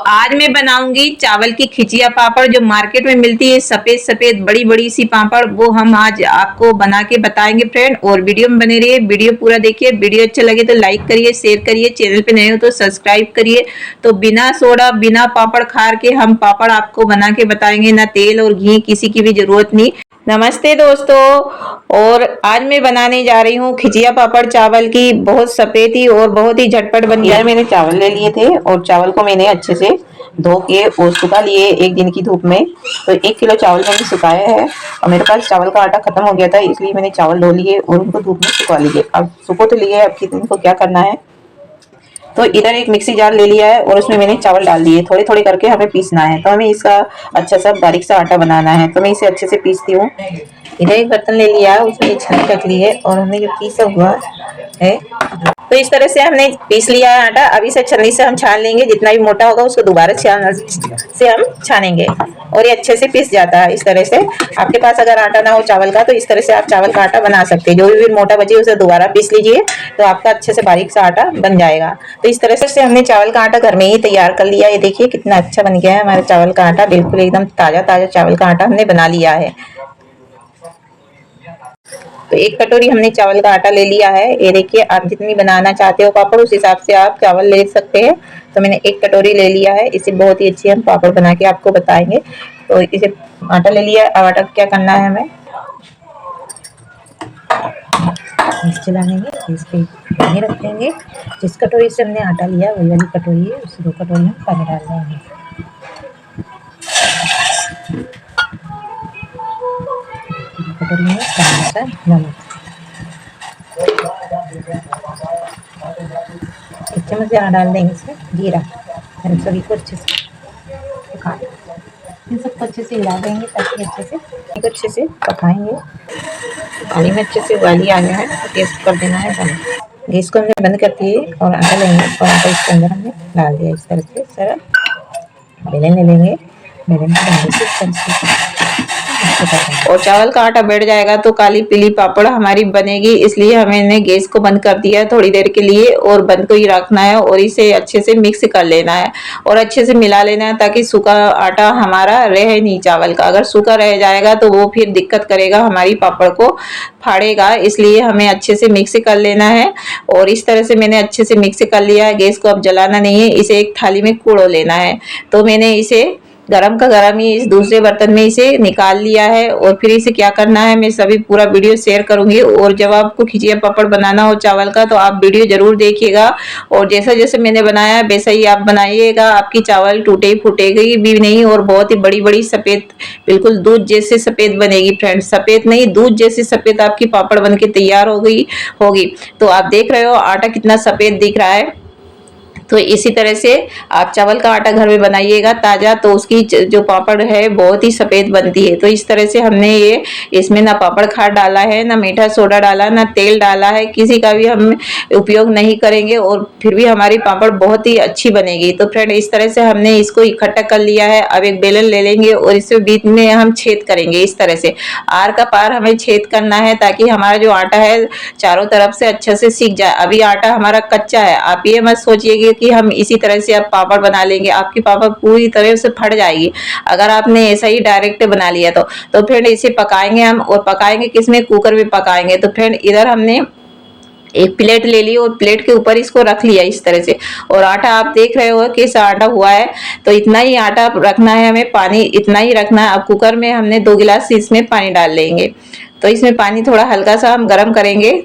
आज मैं बनाऊंगी चावल की खिचिया पापड़ जो मार्केट में मिलती है सफेद सफेद बड़ी बड़ी सी पापड़, वो हम आज आपको बना के बताएंगे फ्रेंड। और वीडियो में बने रहिए, वीडियो पूरा देखिए। वीडियो अच्छा लगे तो लाइक करिए, शेयर करिए, चैनल पे नए हो तो सब्सक्राइब करिए। तो बिना सोडा बिना पापड़ खार के हम पापड़ आपको बना के बताएंगे, ना तेल और घी किसी की भी जरूरत नहीं। नमस्ते दोस्तों, और आज मैं बनाने जा रही हूँ खिचिया पापड़ चावल की। बहुत सफेदी और बहुत ही झटपट बन गया है। मैंने चावल ले लिए थे और चावल को मैंने अच्छे से धो के और सुखा लिए एक दिन की धूप में। तो 1 किलो चावल मैंने सुखाया है और मेरे पास चावल का आटा खत्म हो गया था, इसलिए मैंने चावल धो लिए और उनको धूप में सुखा लिए। अब सुखो तो लिए, अब कितने को क्या करना है। तो इधर एक मिक्सी जार ले लिया है और उसमें मैंने चावल डाल दिए। थोड़े थोड़े करके हमें पीसना है, तो हमें इसका अच्छा सा बारीक सा आटा बनाना है। तो मैं इसे अच्छे से पीसती हूँ। इधर एक बर्तन ले लिया है, उसमें छन्नी रख ली है और हमने जो पीसा हुआ है, तो इस तरह से हमने पीस लिया है आटा। अब इसे छन्नी से हम छान लेंगे, जितना भी मोटा होगा उसको दोबारा से हम छानेंगे और ये अच्छे से पीस जाता है इस तरह से। आपके पास अगर आटा ना हो चावल का, तो इस तरह से आप चावल का आटा बना सकते हैं। जो भी मोटा बचे उसे दोबारा पीस लीजिए, तो आपका अच्छे से बारीक सा आटा बन जाएगा। तो इस तरह से हमने चावल का आटा घर में ही तैयार कर लिया। ये देखिए कितना अच्छा बन गया है हमारा चावल का आटा, बिल्कुल एकदम ताजा ताजा चावल का आटा हमने बना लिया है। तो 1 कटोरी हमने चावल का आटा ले लिया है। ये देखिए, आप जितनी बनाना चाहते हो पापड़ उस हिसाब से आप चावल ले सकते हैं। तो मैंने 1 कटोरी ले लिया है। इसे बहुत ही अच्छी हम पापड़ बना के आपको बताएंगे। तो इसे आटा ले लिया। अब आटा क्या करना है, हमें गैस चला लेंगे, गैस पे पानी रख देंगे। जिस कटोरी से हमने आटा लिया वही वाली कटोरी है, उससे 2 कटोरी हम पानी डाल देंगे। कटोरी में स्वाद अनुसार नमक, 1 चम्मच यहाँ डाल देंगे इसमें जीरा। इन सभी को अच्छे से इन सबको अच्छे से हिला देंगे ताकि अच्छे से पकाएंगे। पानी में अच्छे से उबाली आ गया है, गैस कर देना है बंद। गैस को हमने बंद कर दिए और आटा लेंगे और आटा इसके अंदर हमने डाल दिया। इस तरह से सारा बेलन ले लेंगे, बेलन को डालने से और चावल का आटा बैठ जाएगा तो काली पीली पापड़ हमारी बनेगी। इसलिए हमने गैस को बंद कर दिया है थोड़ी देर के लिए, और बंद को ही रखना है और इसे अच्छे से मिक्स कर लेना है और अच्छे से मिला लेना है, ताकि सूखा आटा हमारा रहे नहीं चावल का। अगर सूखा रह जाएगा तो वो फिर दिक्कत करेगा, हमारी पापड़ को फाड़ेगा। इसलिए हमें अच्छे से मिक्स कर लेना है। और इस तरह से मैंने अच्छे से मिक्स कर लिया है। गैस को अब जलाना नहीं है, इसे एक थाली में कुड़ो लेना है। तो मैंने इसे गरम का गरम ही इस दूसरे बर्तन में इसे निकाल लिया है। और फिर इसे क्या करना है, मैं सभी पूरा वीडियो शेयर करूंगी। और जब आपको खिचिया पापड़ बनाना हो चावल का, तो आप वीडियो जरूर देखिएगा और जैसा जैसे मैंने बनाया वैसा ही आप बनाइएगा। आपकी चावल टूटे फूटेगी भी नहीं और बहुत ही बड़ी बड़ी सफेद, बिल्कुल दूध जैसे सफेद बनेगी फ्रेंड्स। सफेद नहीं, दूध जैसी सफेद आपकी पापड़ बनके तैयार हो गई होगी। तो आप देख रहे हो आटा कितना सफेद दिख रहा है। तो इसी तरह से आप चावल का आटा घर में बनाइएगा ताज़ा, तो उसकी जो पापड़ है बहुत ही सफ़ेद बनती है। तो इस तरह से हमने ये इसमें ना पापड़ खार डाला है, ना मीठा सोडा डाला, ना तेल डाला है, किसी का भी हम उपयोग नहीं करेंगे और फिर भी हमारी पापड़ बहुत ही अच्छी बनेगी। तो फ्रेंड इस तरह से हमने इसको इकट्ठा कर लिया है। अब एक बेलन ले लेंगे और इसे बीच में हम छेद करेंगे। इस तरह से आर का पार हमें छेद करना है, ताकि हमारा जो आटा है चारों तरफ से अच्छे से सीख जाए। अभी आटा हमारा कच्चा है, आप ये मत सोचिए कि हम इसी तरह से अब पापड़ बना लेंगे, आपकी पापड़ पूरी तरह से फट जाएगी अगर आपने ऐसा ही डायरेक्ट बना लिया तो फ्रेंड इसे पकाएंगे हम। और पकाएंगे किसमें, कुकर में पकाएंगे। तो फ्रेंड इधर हमने एक प्लेट ले ली और प्लेट के ऊपर इसको रख लिया इस तरह से। और आटा आप देख रहे हो कैसा आटा हुआ है। तो इतना ही आटा रखना है हमें, पानी इतना ही रखना है। अब कुकर में हमने 2 गिलास इसमें पानी डाल लेंगे। तो इसमें पानी थोड़ा हल्का सा हम गर्म करेंगे।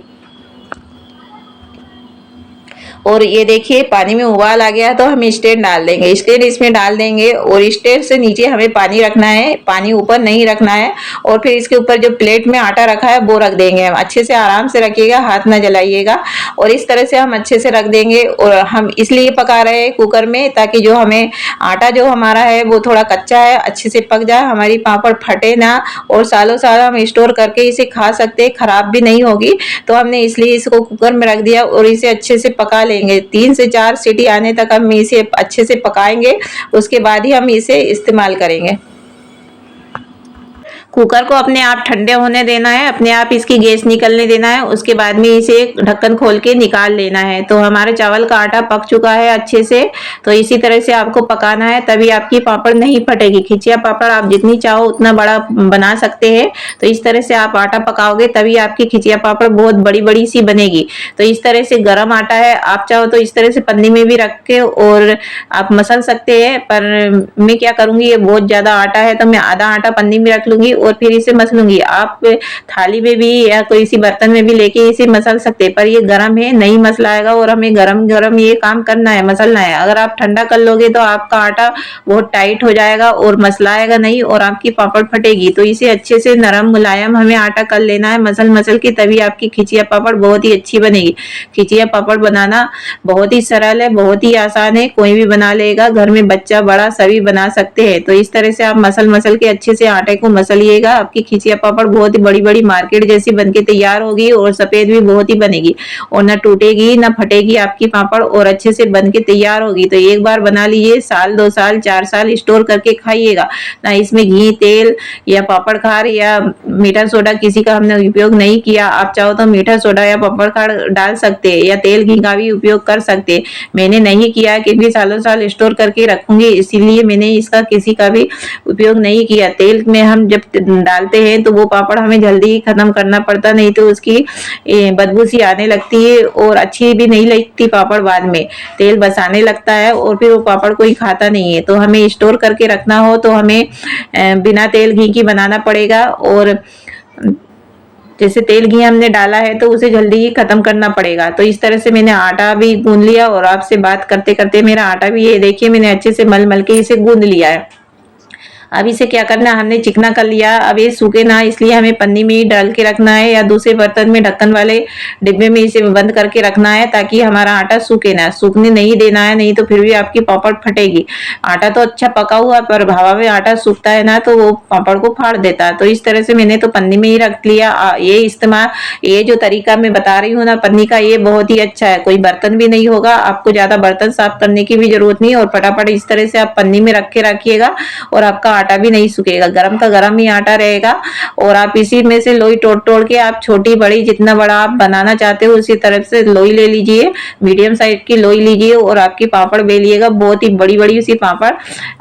और ये देखिए पानी में उबाल आ गया, तो हम स्टैंड डाल देंगे। स्टैंड इसमें डाल देंगे और स्टैंड से नीचे हमें पानी रखना है, पानी ऊपर नहीं रखना है। और फिर इसके ऊपर जो प्लेट में आटा रखा है वो रख देंगे हम। अच्छे से आराम से रखिएगा, हाथ ना जलाइएगा। और इस तरह से हम अच्छे से रख देंगे। और हम इसलिए पका रहे हैं कुकर में, ताकि जो हमें आटा जो हमारा है वो थोड़ा कच्चा है, अच्छे से पक जाए, हमारी पापड़ फटे ना और सालों साल हम स्टोर करके इसे खा सकते हैं, खराब भी नहीं होगी। तो हमने इसलिए इसको कुकर में रख दिया और इसे अच्छे से पका लेंगे। 3 से 4 सीटी आने तक हम इसे अच्छे से पकाएंगे, उसके बाद ही हम इसे इस्तेमाल करेंगे। कुकर को अपने आप ठंडे होने देना है, अपने आप इसकी गैस निकलने देना है। उसके बाद में इसे ढक्कन खोल के निकाल लेना है। तो हमारे चावल का आटा पक चुका है अच्छे से। तो इसी तरह से आपको पकाना है, तभी आपकी पापड़ नहीं फटेगी। खिचिया पापड़ आप जितनी चाहो उतना बड़ा बना सकते हैं। तो इस तरह से आप आटा पकाओगे तभी आपकी खिचिया पापड़ बहुत बड़ी बड़ी सी बनेगी। तो इस तरह से गरम आटा है, आप चाहो तो इस तरह से पन्नी में भी रख के और आप मसल सकते हैं। पर मैं क्या करूंगी, ये बहुत ज्यादा आटा है तो मैं आधा आटा पन्नी में रख लूंगी और फिर इसे मसलूंगी। आप थाली में भी या कोई सी बर्तन में भी लेके इसे मसल सकते हैं, पर ये गरम है, नहीं मसलाएगा और हमें गरम गरम ये काम करना है, मसलना है। अगर आप ठंडा कर लोगे तो आपका आटा बहुत टाइट हो जाएगा और मसलाएगा नहीं और आपकी पापड़ फटेगी। तो इसे अच्छे से नरम मुलायम हमें आटा कर लेना है, मसल मसल के, तभी आपकी खिचिया पापड़ बहुत ही अच्छी बनेगी। खिचिया पापड़ बनाना बहुत ही सरल है, बहुत ही आसान है, कोई भी बना लेगा, घर में बच्चा बड़ा सभी बना सकते हैं। तो इस तरह से आप मसल मसल के अच्छे से आटे को मसलिएगा। आपकी खिचिया पापड़ बहुत ही बड़ी बड़ी मार्केट जैसी बनके तैयार होगी और सफेद भी बहुत ही बनेगी और ना टूटेगी ना फटेगी आपकी पापड़ और अच्छे से बनके तैयार होगी। तो एक बार बना लीजिए, साल 2 साल 4 साल स्टोर करके खाइएगा। ना इसमें घी तेल या पापड़ खार या मीठा सोडा किसी का हमने उपयोग नहीं किया। आप चाहो तो मीठा सोडा या पापड़ खार डाल सकते हैं या तेल घी का भी उपयोग कर सकते हैं। मैंने नहीं किया क्योंकि सालों साल स्टोर करके रखूंगी, इसीलिए मैंने इसका किसी का भी उपयोग नहीं किया। तेल में हम जब डालते हैं तो वो पापड़ हमें जल्दी ही खत्म करना पड़ता, नहीं तो उसकी बदबू सी आने लगती है और अच्छी भी नहीं लगती पापड़। बाद में तेल बसाने लगता है और फिर वो पापड़ कोई खाता नहीं है। तो हमें स्टोर करके रखना हो तो हमें बिना तेल घी की बनाना पड़ेगा और जैसे तेल घी हमने डाला है तो उसे जल्दी ही खत्म करना पड़ेगा। तो इस तरह से मैंने आटा भी गूंद लिया और आपसे बात करते करते मेरा आटा भी, ये देखिए मैंने अच्छे से मल मल के इसे गूंद लिया है। अब इसे क्या करना है, हमने चिकना कर लिया। अब ये सूखे ना, इसलिए हमें पन्नी में ही डाल के रखना है या दूसरे बर्तन में ढक्कन वाले डिब्बे में इसे बंद करके रखना है ताकि हमारा आटा सूखे ना। सूखने नहीं देना है, नहीं तो फिर भी आपकी पापड़ फटेगी। आटा तो अच्छा पका हुआ पर हवा में आटा सूखता है ना तो वो पापड़ को फाड़ देता है। तो इस तरह से मैंने तो पन्नी में ही रख लिया। ये इस्तेमाल, ये जो तरीका मैं बता रही हूँ ना पन्नी का, ये बहुत ही अच्छा है। कोई बर्तन भी नहीं होगा, आपको ज्यादा बर्तन साफ करने की भी जरूरत नहीं और फटाफट इस तरह से आप पन्नी में रख के रखिएगा और आपका आटा भी नहीं सूखेगा, गरम का गरम ही आटा रहेगा। और आप इसी में से लोई तोड़ तोड़ के आप छोटी बड़ी जितना बड़ा आप बनाना चाहते हो उसी तरफ से लोई ले लीजिए, मीडियम साइज की लोई लीजिए और आपकी पापड़ बेलिएगा। बहुत ही बड़ी बड़ी उसी पापड़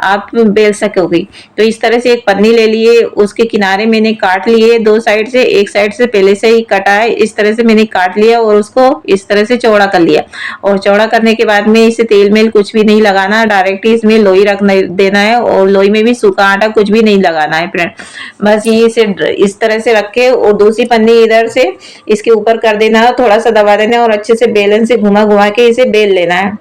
आप बेल सकोगे। तो इस तरह से एक पन्नी ले लिए, उसके किनारे मैंने काट लिए 2 साइड से, एक साइड से पहले से ही कटा है, इस तरह से मैंने काट लिया और उसको इस तरह से चौड़ा कर लिया। और चौड़ा करने के बाद में इसे तेल मेल कुछ भी नहीं लगाना, डायरेक्ट इसमें लोई रख देना है और लोई में भी सूखा आटा कुछ भी नहीं लगाना है फ्रेंड। बस ये इसे इस तरह से रख के और दूसरी पन्नी इधर से इसके ऊपर कर देना है, थोड़ा सा दबा देना है और अच्छे से बेलन से घुमा घुमा के इसे बेल लेना है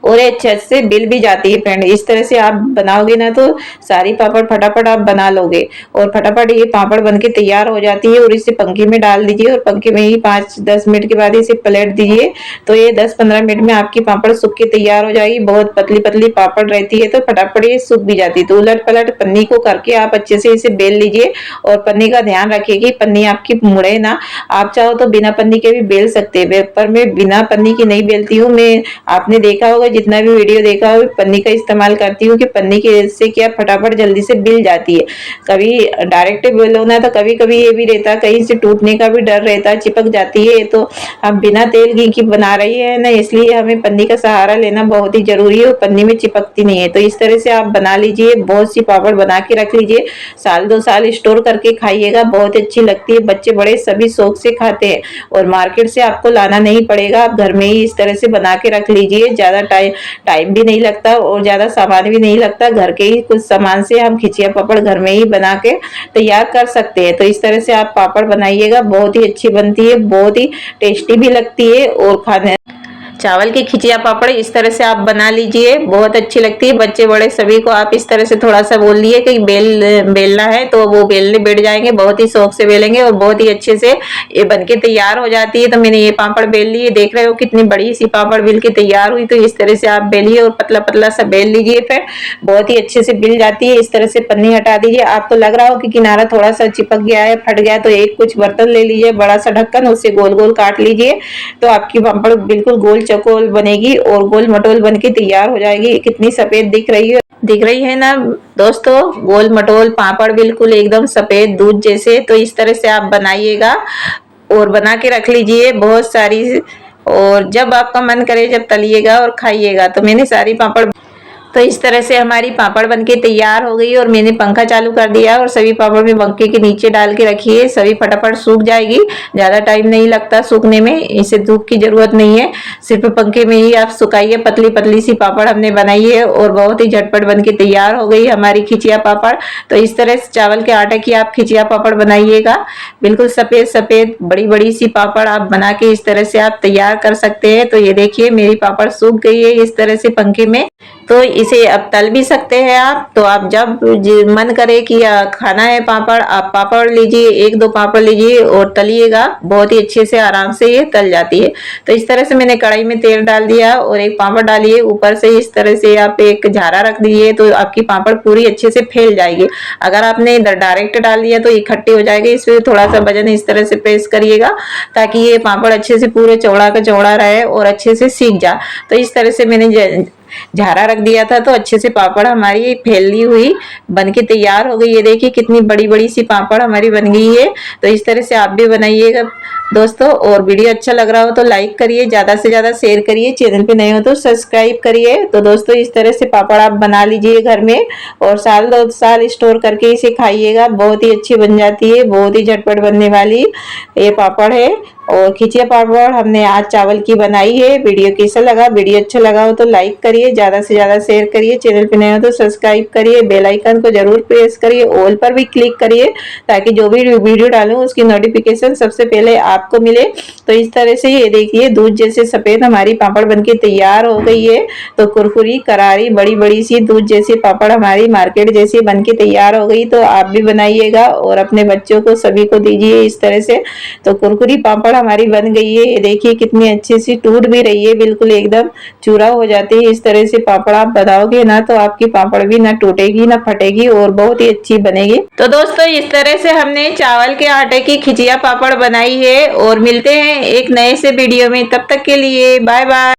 और अच्छे से बिल भी जाती है फ्रेंड। इस तरह से आप बनाओगे ना तो सारी पापड़ फटाफट आप बना लोगे और फटाफट ये पापड़ बनके तैयार हो जाती है। और इसे पंखे में डाल दीजिए और पंखे में ही 5-10 मिनट के बाद इसे पलट दीजिए। तो ये 10-15 मिनट में आपकी पापड़ सूख के तैयार हो जाएगी। बहुत पतली पतली पापड़ रहती है तो फटाफट ये सूख भी जाती है। तो उलट पलट पन्नी को करके आप अच्छे से इसे बेल लीजिए और पन्नी का ध्यान रखिए कि पन्नी आपकी मुड़े ना। आप चाहो तो बिना पन्नी के भी बेल सकते हैं, पर मैं बिना पन्नी की नहीं बेलती हूँ। मैं आपने देखा होगा, जितना भी वीडियो देखा हो, पन्नी का इस्तेमाल करती हूँ कि पन्नी के से क्या फटाफट जल्दी से बिल जाती है। कभी डायरेक्ट बेलो ना तो कभी कभी ये भी रहता कहीं से टूटने का भी डर रहता है, चिपक जाती है। तो हम बिना तेल घी की बना रही है ना, इसलिए हमें पन्नी का सहारा लेना बहुत ही जरूरी है और पन्नी में चिपकती नहीं है। तो इस तरह से आप बना लीजिए, बहुत सी पापड़ बना के रख लीजिए, साल 2 साल स्टोर करके खाइएगा, बहुत अच्छी लगती है। बच्चे बड़े सभी शौक से खाते हैं और मार्केट से आपको लाना नहीं पड़ेगा, आप घर में ही इस तरह से बना के रख लीजिए। ज्यादा टाइम भी नहीं लगता और ज्यादा सामान भी नहीं लगता। घर के ही कुछ सामान से हम खिचिया पापड़ घर में ही बना के तैयार कर सकते हैं। तो इस तरह से आप पापड़ बनाइएगा, बहुत ही अच्छी बनती है, बहुत ही टेस्टी भी लगती है। और खाने चावल की खिचिया पापड़ इस तरह से आप बना लीजिए, बहुत अच्छी लगती है। बच्चे बड़े सभी को आप इस तरह से थोड़ा सा बोल दिए कि बेलना है तो वो बेलने बैठ जाएंगे, बहुत ही शौक से बेलेंगे और बहुत ही अच्छे से ये बनके तैयार हो जाती है। तो मैंने ये पापड़ बेल लिए, देख रहे हो कितनी बड़ी सी पापड़ बेल के तैयार हुई। तो इस तरह से आप बेलिए और पतला पतला सा बेल लीजिए, फिर बहुत ही अच्छे से बिल जाती है। इस तरह से पन्नी हटा दीजिए। आपको लग रहा हो कि किनारा थोड़ा सा चिपक गया है, फट गया, तो एक कुछ बर्तन ले लीजिए, बड़ा सा ढक्कन, उससे गोल गोल काट लीजिए। तो आपकी पापड़ बिल्कुल गोल चकोल बनेगी और गोल मटोल बनके तैयार हो जाएगी। कितनी सफेद दिख रही है। दिख रही है ना दोस्तों, गोल मटोल पापड़ बिल्कुल एकदम सफेद दूध जैसे। तो इस तरह से आप बनाइएगा और बना के रख लीजिए बहुत सारी, और जब आपका मन करे जब तलिएगा और खाइएगा। तो मैंने सारी पापड़, तो इस तरह से हमारी पापड़ बनके तैयार हो गई और मैंने पंखा चालू कर दिया और सभी पापड़ में पंखे के नीचे डाल के रखिए, सभी फटाफट सूख जाएगी। ज़्यादा टाइम नहीं लगता सूखने में, इसे धूप की ज़रूरत नहीं है, सिर्फ पंखे में ही आप सुखाइए। पतली पतली सी पापड़ हमने बनाई है और बहुत ही झटपट बन के तैयार हो गई हमारी खिचिया पापड़। तो इस तरह से चावल के आटे की आप खिचिया पापड़ बनाइएगा, बिल्कुल सफ़ेद सफ़ेद बड़ी बड़ी सी पापड़ आप बना के इस तरह से आप तैयार कर सकते हैं। तो ये देखिए मेरी पापड़ सूख गई है इस तरह से पंखे में। तो इसे अब तल भी सकते हैं आप। तो आप जब मन करे कि खाना है पापड़, आप पापड़ लीजिए, एक दो पापड़ लीजिए और तलिएगा, बहुत ही अच्छे से आराम से ये तल जाती है। तो इस तरह से मैंने कढ़ाई में तेल डाल दिया और एक पापड़ डालिए, ऊपर से इस तरह से आप एक झारा रख दीजिए तो आपकी पापड़ पूरी अच्छे से फैल जाएगी। अगर आपने डायरेक्ट डाल दिया तो इकट्ठे हो जाएगी, इसमें थोड़ा सा वजन इस तरह से प्रेस करिएगा ताकि ये पापड़ अच्छे से पूरे चौड़ा का चौड़ा रहे और अच्छे से सीख जा। तो इस तरह से मैंने झारा रख दिया था तो अच्छे से पापड़ हमारी फैली हुई बनके तैयार हो गई। ये देखिए कितनी बड़ी बड़ी सी पापड़ हमारी बन गई है। तो इस तरह से आप भी बनाइएगा दोस्तों, और वीडियो अच्छा लग रहा हो तो लाइक करिए, ज़्यादा से ज़्यादा शेयर करिए, चैनल पे नए हो तो सब्सक्राइब करिए। तो दोस्तों इस तरह से पापड़ आप बना लीजिए घर में और साल दो साल स्टोर करके इसे खाइएगा, बहुत ही अच्छी बन जाती है, बहुत ही झटपट बनने वाली ये पापड़ है। और खिचिया पापड़ हमने आज चावल की बनाई है। वीडियो कैसा लगा, वीडियो अच्छा लगा हो तो लाइक करिए, ज़्यादा से ज़्यादा शेयर करिए, चैनल पे नए हो तो सब्सक्राइब करिए, बेल आइकन को जरूर प्रेस करिए, ऑल पर भी क्लिक करिए ताकि जो भी वीडियो डालूं उसकी नोटिफिकेशन सबसे पहले आपको मिले। तो इस तरह से ये देखिए दूध जैसे सफ़ेद हमारी पापड़ बनके तैयार हो गई है। तो कुरकुरी करारी बड़ी बड़ी सी दूध जैसी पापड़ हमारी मार्केट जैसी बनके तैयार हो गई। तो आप भी बनाइएगा और अपने बच्चों को सभी को दीजिए इस तरह से। तो कुरकुरी पापड़ हमारी बन गई है, ये देखिए कितनी अच्छी सी टूट भी रही है, बिल्कुल एकदम चूरा हो जाती है। इस तरह से पापड़ आप बनाओगे ना तो आपकी पापड़ भी ना टूटेगी ना फटेगी और बहुत ही अच्छी बनेगी। तो दोस्तों इस तरह से हमने चावल के आटे की खिचिया पापड़ बनाई है और मिलते हैं एक नए से वीडियो में, तब तक के लिए बाय बाय।